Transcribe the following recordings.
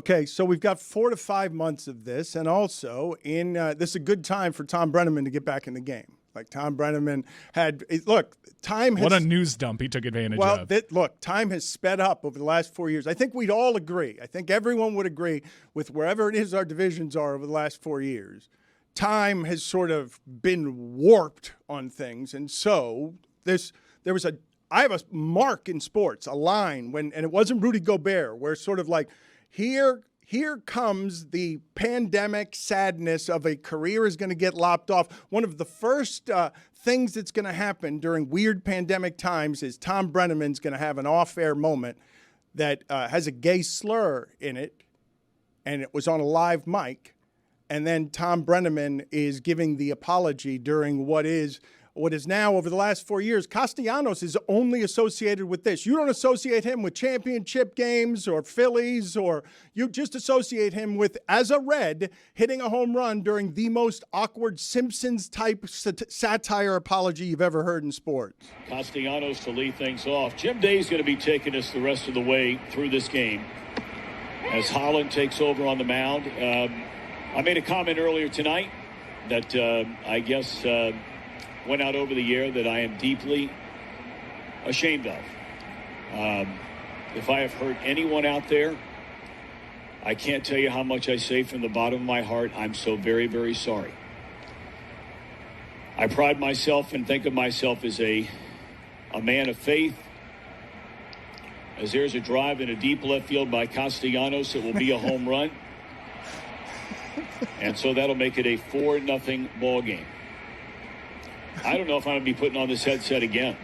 Okay, so we've got 4 to 5 months of this, and also this is a good time for Thom Brennaman to get back in the game. Like Thom Brennaman time has... What a news dump he took advantage of. Time has sped up over the last 4 years. I think we'd all agree. I think everyone would agree with wherever it is our divisions are over the last 4 years. Time has sort of been warped on things, and so I have a mark in sports, a line, and it wasn't Rudy Gobert, where sort of like, here comes the pandemic sadness of a career is going to get lopped off. One of the first things that's going to happen during weird pandemic times is Thom Brennaman's going to have an off-air moment that has a gay slur in it, and it was on a live mic. And then Thom Brennaman is giving the apology during what is now, over the last 4 years, Castellanos is only associated with this. You don't associate him with championship games or Phillies, or you just associate him with, as a Red, hitting a home run during the most awkward Simpsons-type satire apology you've ever heard in sports. Castellanos to lead things off. Jim Day's going to be taking us the rest of the way through this game as Holland takes over on the mound. I made a comment earlier tonight that I guess went out over the air that I am deeply ashamed of. If I have hurt anyone out there, I can't tell you how much I say from the bottom of my heart. I'm so very, very sorry. I pride myself and think of myself as a man of faith. As there's a drive in a deep left field by Castellanos, it will be a home run. And so that'll make it a 4-0 ball game. I don't know if I'm going to be putting on this headset again.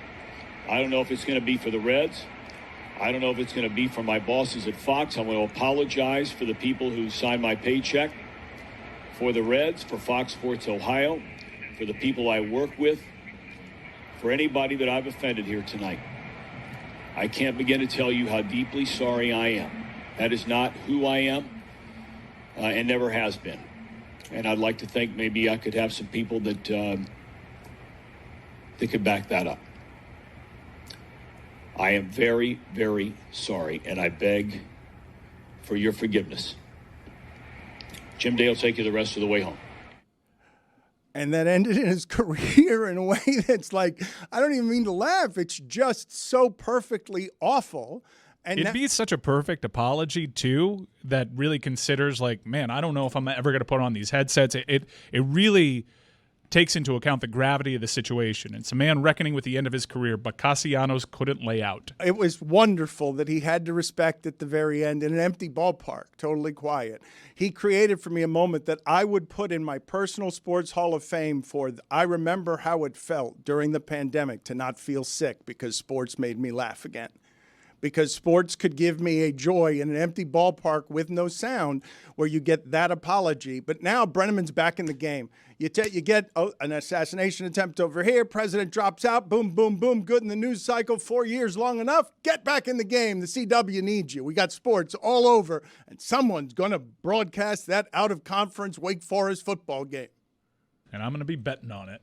I don't know if it's going to be for the Reds. I don't know if it's going to be for my bosses at Fox. I'm going to apologize for the people who signed my paycheck, for the Reds, for Fox Sports Ohio, for the people I work with, for anybody that I've offended here tonight. I can't begin to tell you how deeply sorry I am. That is not who I am, and never has been. And I'd like to think maybe I could have some people that could back that up. I am very, very sorry, and I beg for your forgiveness. Jim Day will take you the rest of the way home. And that ended in his career in a way that's like, I don't even mean to laugh. It's just so perfectly awful. And it'd be such a perfect apology, too, that really considers, like, man, I don't know if I'm ever going to put on these headsets. It really takes into account the gravity of the situation. It's a man reckoning with the end of his career, but Castellanos couldn't lay out. It was wonderful that he had to respect at the very end in an empty ballpark, totally quiet. He created for me a moment that I would put in my personal sports Hall of Fame for, I remember how it felt during the pandemic to not feel sick because sports made me laugh again. Because sports could give me a joy in an empty ballpark with no sound where you get that apology. But now Brennaman's back in the game. You get an assassination attempt over here. President drops out. Boom, boom, boom. Good in the news cycle. 4 years long enough. Get back in the game. The CW needs you. We got sports all over. And someone's going to broadcast that out-of-conference Wake Forest football game. And I'm going to be betting on it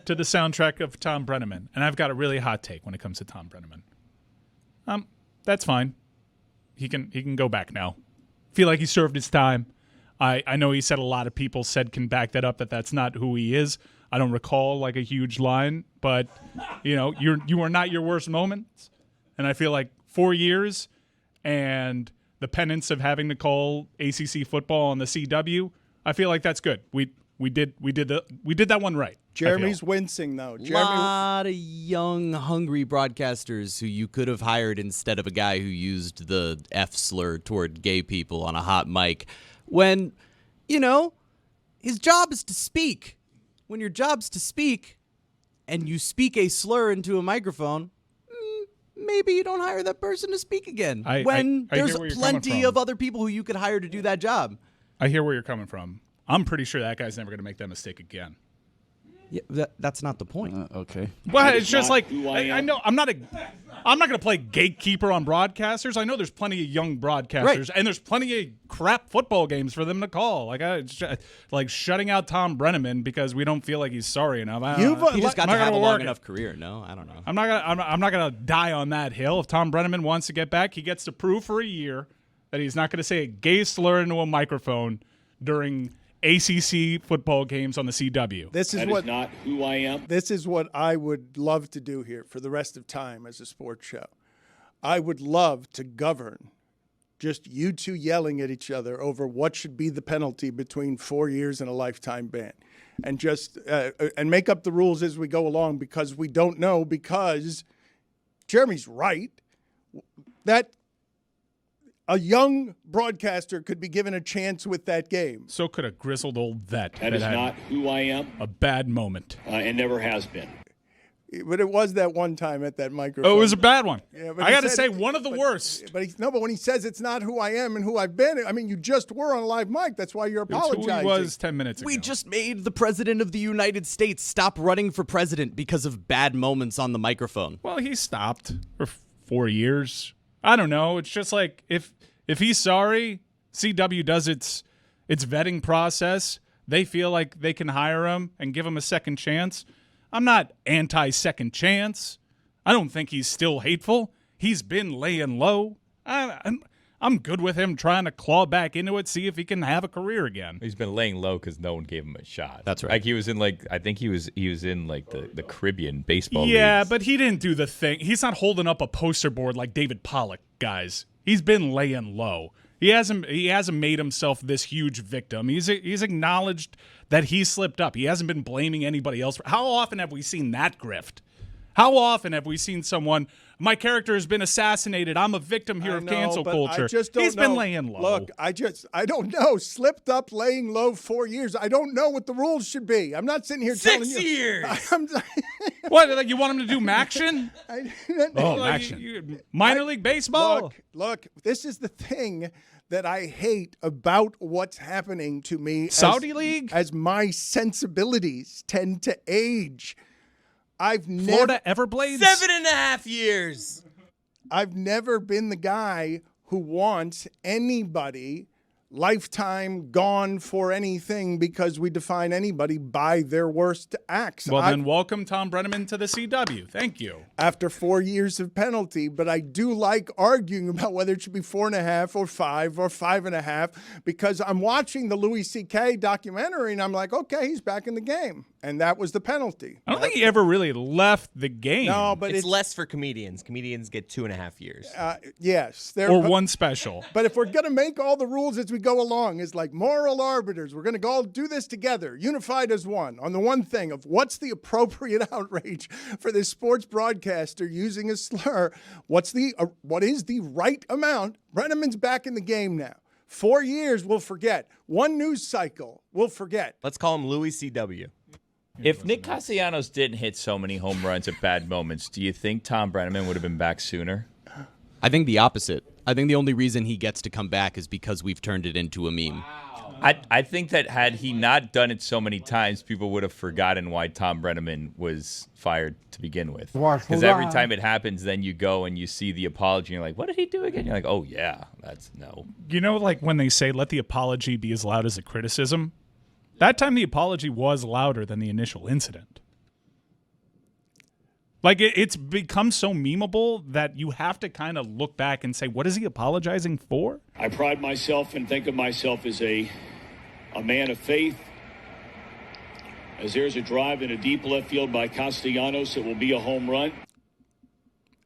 to the soundtrack of Thom Brennaman. And I've got a really hot take when it comes to Thom Brennaman. That's fine. He can go back now. Feel like he served his time. I know he said a lot of people can back that up, that that's not who he is. I don't recall like a huge line, but you are not your worst moments. And I feel like 4 years and the penance of having to call ACC football on the CW, I feel like that's good. We did that one right. Jeremy's wincing, though. A lot of young, hungry broadcasters who you could have hired instead of a guy who used the F slur toward gay people on a hot mic when, his job is to speak. When your job's to speak and you speak a slur into a microphone, maybe you don't hire that person to speak again. There's plenty of other people who you could hire to do that job. I hear where you're coming from. I'm pretty sure that guy's never going to make that mistake again. Yeah, that's not the point. Okay. Well, it's just like I know I'm not going to play gatekeeper on broadcasters. I know there's plenty of young broadcasters, right, and there's plenty of crap football games for them to call. Like shutting out Thom Brennaman because we don't feel like he's sorry enough. He just got to have a long enough career. No, I don't know. I'm not gonna die on that hill. If Thom Brennaman wants to get back, he gets to prove for a year that he's not going to say a gay slur into a microphone during ACC football games on the CW. This is That what is not who I am. This is what I would love to do here for the rest of time as a sports show. I would love to govern just you two yelling at each other over what should be the penalty between 4 years and a lifetime ban, and just and make up the rules as we go along, because we don't know. Because Jeremy's right that a young broadcaster could be given a chance with that game. So could a grizzled old vet. That is had not who I am a bad moment. and never has been. But it was that one time at that microphone. Oh, it was a bad one. Yeah, but I he got to said- say, one of the worst. But when he says it's not who I am and who I've been, I mean, you just were on a live mic. That's why you're It's who apologizing. he was 10 minutes ago. We just made the president of the United States stop running for president because of bad moments on the microphone. Well, he stopped for 4 years. I don't know. It's just like if he's sorry, CW does its vetting process. They feel like they can hire him and give him a second chance. I'm not anti-second chance. I don't think he's still hateful. He's been laying low. I'm good with him trying to claw back into it, see if he can have a career again. He's been laying low because no one gave him a shot. That's right. Like he was in I think he was in the Caribbean baseball. Yeah, leagues. but he didn't do the thing. He's not holding up a poster board like David Pollock, guys. He's been laying low. He hasn't made himself this huge victim. He's acknowledged that he slipped up. He hasn't been blaming anybody else. How often have we seen that grift? How often have we seen someone, my character has been assassinated, I'm a victim here I of know, cancel but culture. I just don't He's know. been laying low. Look, I don't know. Slipped up, laying low 4 years. I don't know what the rules should be. I'm not sitting here telling you. 6 years. What, like you want him to do Maction? Oh, Like, minor league baseball? Look, this is the thing that I hate about what's happening to me. Saudi League? As my sensibilities tend to age. Florida Everblades? 7.5 years. I've never been the guy who wants anybody lifetime gone for anything because we define anybody by their worst acts. Well, then welcome Thom Brennaman to the CW. Thank you. After 4 years of penalty, but I do like arguing about whether it should be 4.5 or 5 or 5.5, because I'm watching the Louis C.K. documentary and I'm like, okay, he's back in the game. And that was the penalty. I don't think he ever really left the game. No, but It's less for comedians. Comedians get 2.5 years. yes. Or one special. But if we're going to make all the rules as we go along, is like moral arbiters, we're going to all do this together, unified as one, on the one thing of what's the appropriate outrage for this sports broadcaster using a slur. What is the right amount? Brennaman's back in the game now. 4 years, we'll forget. One news cycle, we'll forget. Let's call him Louis C.W. If Nick Castellanos didn't hit so many home runs at bad moments, do you think Thom Brennaman would have been back sooner? I think the opposite. I think the only reason he gets to come back is because we've turned it into a meme. I think that had he not done it so many times, people would have forgotten why Thom Brennaman was fired to begin with. Because every time it happens, then you go and you see the apology, and you're like, what did he do again? You're like, oh, yeah, that's no. You know, like when they say let the apology be as loud as the criticism? That time the apology was louder than the initial incident. Like it's become so memeable that you have to kind of look back and say, what is he apologizing for? I pride myself and think of myself as a man of faith. As there's a drive in a deep left field by Castellanos, it will be a home run.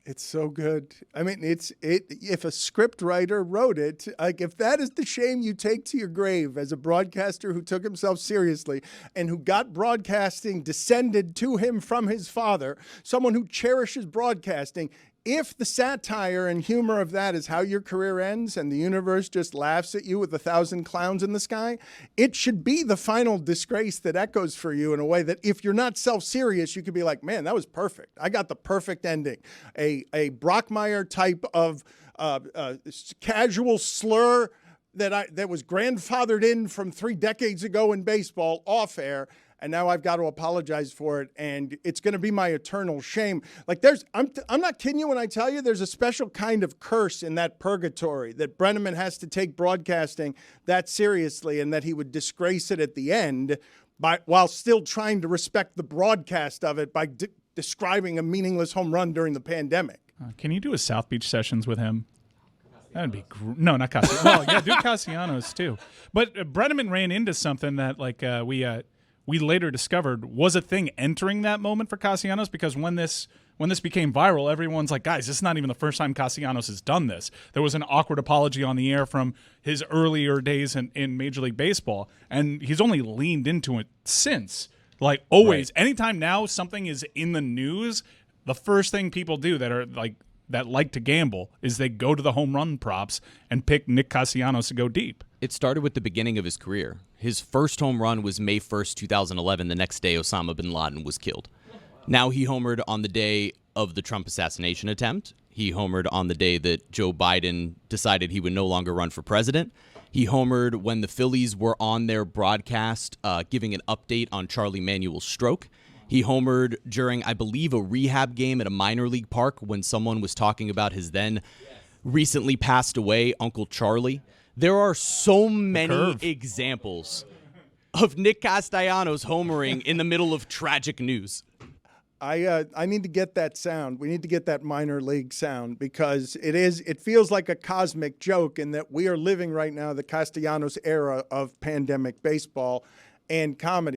It's so good. I mean, if a script writer wrote it, like if that is the shame you take to your grave as a broadcaster who took himself seriously and who got broadcasting descended to him from his father, someone who cherishes broadcasting, if the satire and humor of that is how your career ends and the universe just laughs at you with 1,000 clowns in the sky, it should be the final disgrace that echoes for you in a way that if you're not self-serious, you could be like, man, that was perfect. I got the perfect ending. A Brockmire type of casual slur that was grandfathered in from 3 decades ago in baseball off air. And now I've got to apologize for it, and it's going to be my eternal shame. Like I'm not kidding you when I tell you there's a special kind of curse in that purgatory that Brennaman has to take broadcasting that seriously, and that he would disgrace it at the end while still trying to respect the broadcast of it by describing a meaningless home run during the pandemic. Can you do a South Beach Sessions with him? That'd be no, not Castellanos. Well, yeah, do Castellanos too. But Brennaman ran into something that we later discovered was a thing entering that moment for Castellanos, because when this became viral, everyone's like, guys, this is not even the first time Castellanos has done this. There was an awkward apology on the air from his earlier days in Major League Baseball, and he's only leaned into it since. Like always, anytime now something is in the news, the first thing people do that like to gamble is they go to the home run props and pick Nick Castellanos to go deep. It started with the beginning of his career. His first home run was May 1st, 2011. The next day, Osama bin Laden was killed. Now he homered on the day of the Trump assassination attempt. He homered on the day that Joe Biden decided he would no longer run for president. He homered when the Phillies were on their broadcast giving an update on Charlie Manuel's stroke. He homered during, I believe, a rehab game at a minor league park when someone was talking about his then recently passed away Uncle Charlie. There are so many examples of Nick Castellanos homering in the middle of tragic news. I need to get that sound. We need to get that minor league sound, because it feels like a cosmic joke in that we are living right now the Castellanos era of pandemic baseball and comedy.